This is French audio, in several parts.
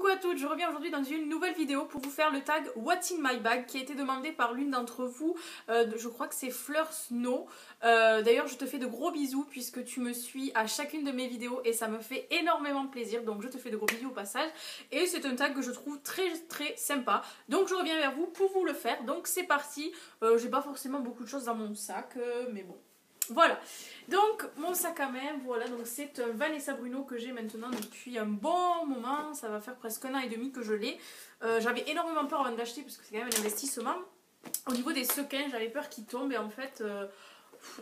Coucou à toutes, je reviens aujourd'hui dans une nouvelle vidéo pour vous faire le tag What's in my bag qui a été demandé par l'une d'entre vous, je crois que c'est Fleur Snow. D'ailleurs je te fais de gros bisous puisque tu me suis à chacune de mes vidéos et ça me fait énormément plaisir, donc je te fais de gros bisous au passage. Et c'est un tag que je trouve très sympa, donc je reviens vers vous pour vous le faire, donc c'est parti. J'ai pas forcément beaucoup de choses dans mon sac, mais bon. Voilà, donc mon sac à main, voilà, donc c'est un Vanessa Bruno que j'ai maintenant depuis un bon moment, ça va faire presque 1 an et demi que je l'ai. J'avais énormément peur avant de l'acheter parce que c'est quand même un investissement. Au niveau des sequins, j'avais peur qu'il tombe et en fait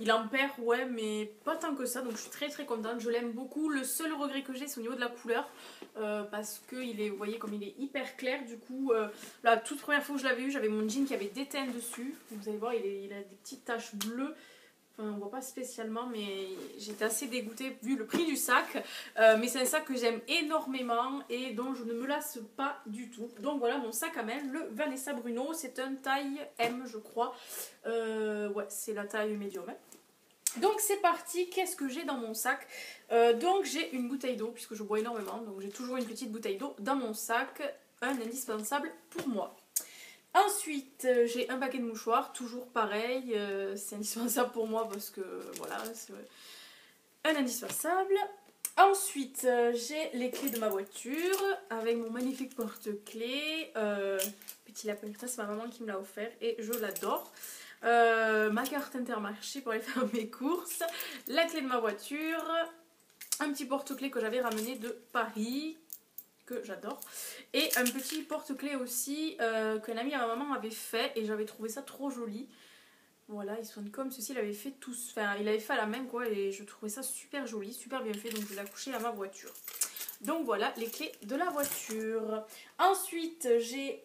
il en perd, ouais, mais pas tant que ça, donc je suis très contente, je l'aime beaucoup. Le seul regret que j'ai c'est au niveau de la couleur, parce que il est, vous voyez comme il est hyper clair, du coup la toute première fois que je l'avais eu, j'avais mon jean qui avait des teintes dessus, vous allez voir il a des petites taches bleues. Enfin, on voit pas spécialement, mais j'étais assez dégoûtée vu le prix du sac. Mais c'est un sac que j'aime énormément et dont je ne me lasse pas du tout. Donc voilà mon sac à main, le Vanessa Bruno. C'est un taille M, je crois. Ouais, c'est la taille médium. Donc c'est parti, qu'est-ce que j'ai dans mon sac? Donc j'ai une bouteille d'eau, puisque je bois énormément. Donc j'ai toujours une petite bouteille d'eau dans mon sac. Un indispensable pour moi. Ensuite, j'ai un paquet de mouchoirs, toujours pareil, c'est indispensable pour moi parce que voilà, c'est un indispensable. Ensuite, j'ai les clés de ma voiture avec mon magnifique porte-clés. Petit lapin, c'est ma maman qui me l'a offert et je l'adore. Ma carte Intermarché pour aller faire mes courses, la clé de ma voiture, un petit porte-clés que j'avais ramené de Paris, que j'adore, et un petit porte-clés aussi qu'un ami à ma maman avait fait et j'avais trouvé ça trop joli. Voilà, il sonne comme ceci, il avait fait tous, enfin il avait fait à la main quoi, et je trouvais ça super joli, super bien fait, donc je l'ai accroché à ma voiture. Donc voilà les clés de la voiture. Ensuite j'ai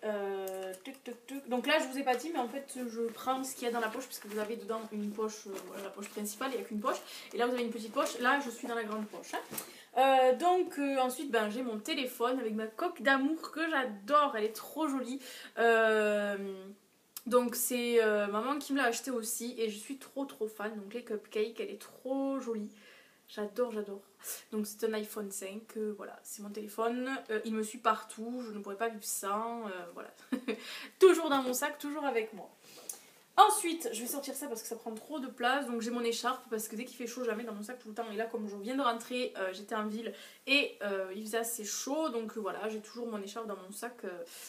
donc là je vous ai pas dit, mais en fait je prends ce qu'il y a dans la poche parce que vous avez dedans une poche, voilà, la poche principale, il n'y a qu'une poche, et là vous avez une petite poche, là je suis dans la grande poche, hein. Ensuite ben, j'ai mon téléphone avec ma coque d'amour que j'adore, elle est trop jolie. Donc c'est maman qui me l'a acheté aussi et je suis trop fan. Donc les cupcakes, elle est trop jolie. J'adore. Donc c'est un iPhone 5, voilà, c'est mon téléphone. Il me suit partout, je ne pourrais pas vivre sans, voilà. Toujours dans mon sac, toujours avec moi. Ensuite, je vais sortir ça parce que ça prend trop de place. Donc j'ai mon écharpe parce que dès qu'il fait chaud, je la mets dans mon sac tout le temps. Et là, comme je viens de rentrer, j'étais en ville et il faisait assez chaud. Donc voilà, j'ai toujours mon écharpe dans mon sac.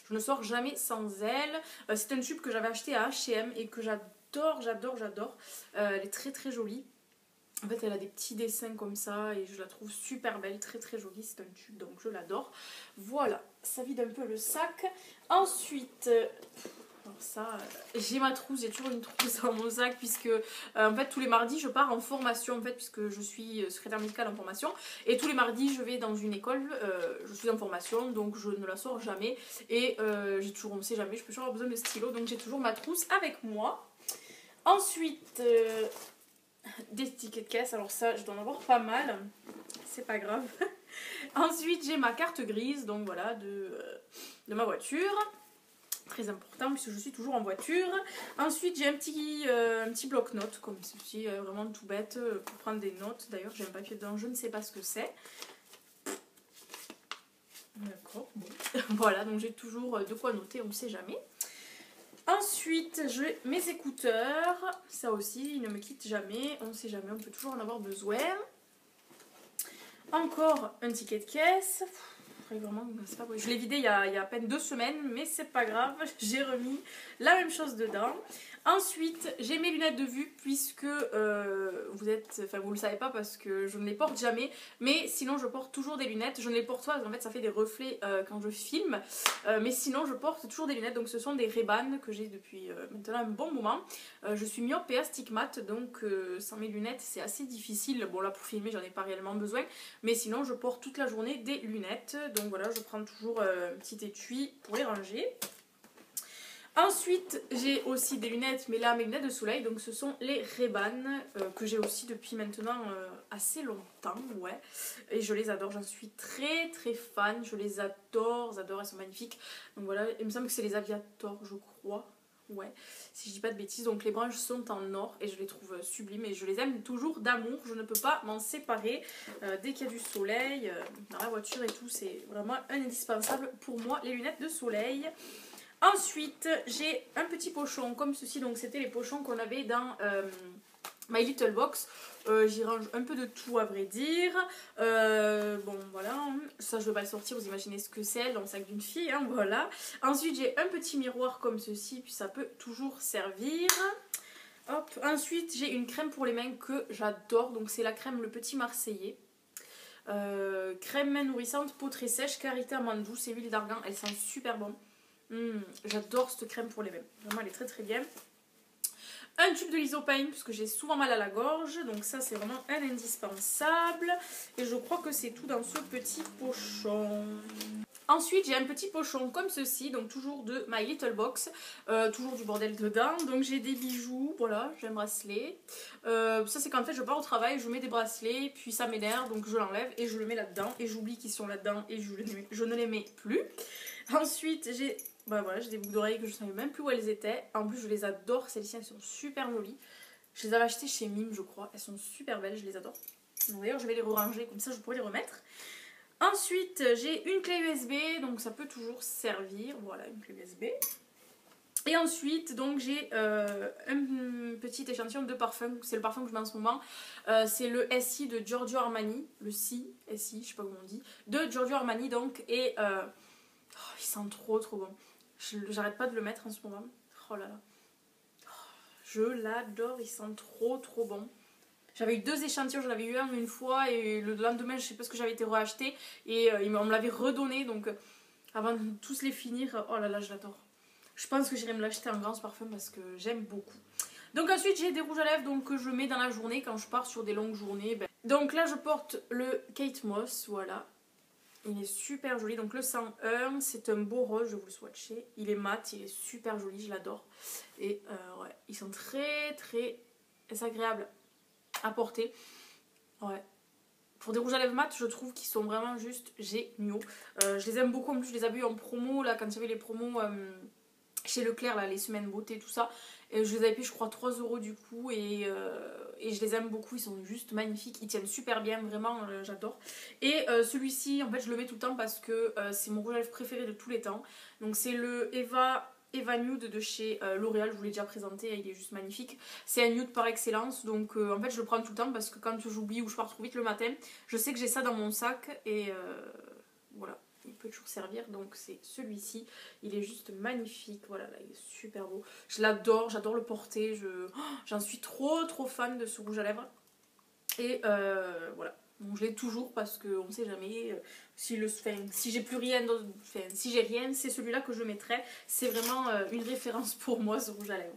Je ne sors jamais sans elle. C'est une tube que j'avais achetée à H&M et que j'adore. Elle est très jolie. En fait, elle a des petits dessins comme ça et je la trouve super belle, très jolie. C'est un tube, donc je l'adore. Voilà, ça vide un peu le sac. Ensuite... alors ça, j'ai ma trousse, j'ai toujours une trousse dans mon sac puisque en fait tous les mardis je pars en formation en fait puisque je suis secrétaire médicale en formation et tous les mardis je vais dans une école, je suis en formation donc je ne la sors jamais et j'ai toujours, on ne sait jamais, je peux toujours avoir besoin de stylo donc j'ai toujours ma trousse avec moi. Ensuite des tickets de caisse, alors ça je dois en avoir pas mal, c'est pas grave. Ensuite j'ai ma carte grise donc voilà de ma voiture. Très important puisque je suis toujours en voiture. Ensuite j'ai un petit bloc-notes comme ceci, vraiment tout bête pour prendre des notes. D'ailleurs j'ai un papier dedans, je ne sais pas ce que c'est. D'accord, bon. Voilà, donc j'ai toujours de quoi noter, on ne sait jamais. Ensuite j'ai mes écouteurs, ça aussi ils ne me quittent jamais, on ne sait jamais, on peut toujours en avoir besoin. Encore un ticket de caisse. Vraiment, pas... je l'ai vidé il y a à peine 2 semaines, mais c'est pas grave, j'ai remis la même chose dedans. Ensuite, j'ai mes lunettes de vue puisque vous le savez pas parce que je ne les porte jamais, mais sinon je porte toujours des lunettes. Je ne les porte pas parce qu'en fait ça fait des reflets quand je filme, mais sinon je porte toujours des lunettes. Donc ce sont des Ray-Ban que j'ai depuis maintenant un bon moment. Je suis myope et astigmate, donc sans mes lunettes c'est assez difficile. Bon là pour filmer j'en ai pas réellement besoin, mais sinon je porte toute la journée des lunettes. Donc voilà, je prends toujours un petit étui pour les ranger. Ensuite, j'ai aussi des lunettes, mais là, mes lunettes de soleil, donc ce sont les Ray-Ban, que j'ai aussi depuis maintenant assez longtemps, ouais. Et je les adore, j'en suis très fan, je les adore, elles sont magnifiques. Donc voilà, il me semble que c'est les Aviator, je crois. Ouais, si je dis pas de bêtises. Donc les branches sont en or et je les trouve sublimes et je les aime toujours d'amour. Je ne peux pas m'en séparer dès qu'il y a du soleil dans la voiture et tout. C'est vraiment un indispensable pour moi, les lunettes de soleil. Ensuite, j'ai un petit pochon comme ceci. Donc c'était les pochons qu'on avait dans My Little Box. J'y range un peu de tout à vrai dire. Bon voilà, ça je vais pas le sortir, vous imaginez ce que c'est dans le sac d'une fille, hein, voilà. Ensuite j'ai un petit miroir comme ceci, puis ça peut toujours servir. Hop. Ensuite j'ai une crème pour les mains que j'adore, donc c'est la crème Le Petit Marseillais. Crème main nourrissante, peau très sèche, karité amande douce et huile d'argan, elle sent super bon. J'adore cette crème pour les mains, vraiment elle est très très bien. Un tube de Lysopain parce que j'ai souvent mal à la gorge, donc ça c'est vraiment un indispensable. Et je crois que c'est tout dans ce petit pochon. Ensuite j'ai un petit pochon comme ceci, donc toujours de My Little Box, toujours du bordel dedans. Donc j'ai des bijoux, voilà, j'ai un bracelet. Ça c'est quand en fait je pars au travail, je mets des bracelets, puis ça m'énerve, donc je l'enlève et je le mets là-dedans. Et j'oublie qu'ils sont là-dedans et je ne les mets plus. Ensuite j'ai... Bah voilà, j'ai des boucles d'oreilles que je ne savais même plus où elles étaient. En plus, je les adore. Celles-ci, elles sont super jolies. Je les avais achetées chez Mime, je crois. Elles sont super belles, je les adore. D'ailleurs, je vais les ranger, comme ça, je pourrai les remettre. Ensuite, j'ai une clé USB, donc ça peut toujours servir. Voilà, une clé USB. Et ensuite, donc j'ai un petit échantillon de parfum. C'est le parfum que je mets en ce moment. C'est le SI de Giorgio Armani. Le SI, je sais pas comment on dit. De Giorgio Armani, donc. Et il sent trop bon. J'arrête pas de le mettre en ce moment. Oh là là. Je l'adore, il sent trop bon. J'avais eu 2 échantillons, j'en avais eu un une fois et le lendemain je sais pas ce que j'avais été reacheté et on me l'avait redonné donc avant de tous les finir, oh là là je l'adore. Je pense que j'irai me l'acheter en grand ce parfum parce que j'aime beaucoup. Donc ensuite j'ai des rouges à lèvres donc, que je mets dans la journée quand je pars sur des longues journées. Donc là je porte le Kate Moss, voilà. Il est super joli, donc le 101, c'est un beau rose, je vais vous le swatcher. Il est mat, il est super joli, je l'adore. Et ouais, ils sont très agréables à porter. Ouais. Pour des rouges à lèvres mat, je trouve qu'ils sont vraiment juste géniaux. Je les aime beaucoup, en plus je les avais eu en promo, là, quand il y avait les promos chez Leclerc, là, les semaines beauté, tout ça. Et je les avais payés, je crois, 3 € du coup. Et je les aime beaucoup, ils sont juste magnifiques. Ils tiennent super bien, vraiment, j'adore. Et celui-ci, en fait, je le mets tout le temps parce que c'est mon rouge à lèvres préféré de tous les temps. Donc, c'est le Eva Nude de chez L'Oréal, je vous l'ai déjà présenté, il est juste magnifique. C'est un nude par excellence, donc en fait, je le prends tout le temps parce que quand j'oublie ou je pars trop vite le matin, je sais que j'ai ça dans mon sac et voilà. Il peut toujours servir, donc c'est celui-ci. Il est juste magnifique, voilà, là, il est super beau. Je l'adore, j'adore le porter. J'en suis trop fan de ce rouge à lèvres. Et voilà, donc je l'ai toujours parce qu'on ne sait jamais si j'ai plus rien, si j'ai rien, c'est celui-là que je mettrai. C'est vraiment une référence pour moi, ce rouge à lèvres.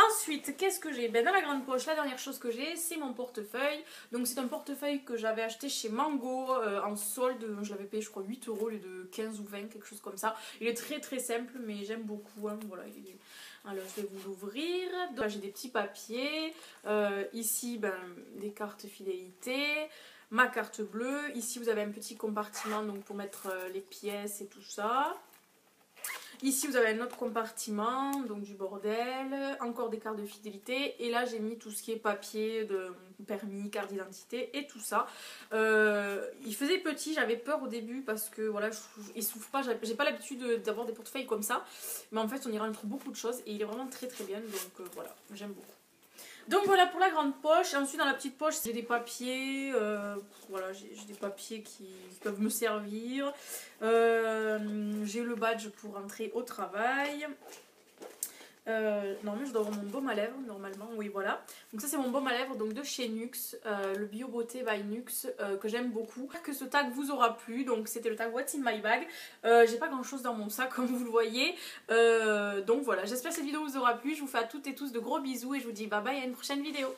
Ensuite, qu'est-ce que j'ai? Dans la grande poche, la dernière chose que j'ai, c'est mon portefeuille. Donc c'est un portefeuille que j'avais acheté chez Mango en solde. Je l'avais payé, je crois, 8 € au lieu de 15 ou 20, quelque chose comme ça. Il est très simple, mais j'aime beaucoup. Hein. Voilà, alors je vais vous l'ouvrir. Donc j'ai des petits papiers. Ici, des cartes fidélité. Ma carte bleue. Ici, vous avez un petit compartiment donc, pour mettre les pièces et tout ça. Ici vous avez un autre compartiment, donc du bordel, encore des cartes de fidélité. Et là j'ai mis tout ce qui est papier, de permis, carte d'identité et tout ça. Il faisait petit, j'avais peur au début parce que voilà, il s'ouvre pas, j'ai pas l'habitude d'avoir des portefeuilles comme ça. Mais en fait on y rentre beaucoup de choses et il est vraiment très bien, donc voilà, j'aime beaucoup. Donc voilà pour la grande poche. Ensuite dans la petite poche j'ai des papiers, voilà, j'ai des papiers qui peuvent me servir. J'ai le badge pour entrer au travail. Normalement je dois avoir mon baume à lèvres normalement, oui voilà. Donc ça c'est mon baume à lèvres donc de chez NYX, le Bio Beauté by NYX que j'aime beaucoup. J'espère que ce tag vous aura plu, donc c'était le tag What's in my bag. J'ai pas grand chose dans mon sac comme vous le voyez, donc voilà, j'espère que cette vidéo vous aura plu. Je vous fais à toutes et tous de gros bisous et je vous dis bye bye à une prochaine vidéo.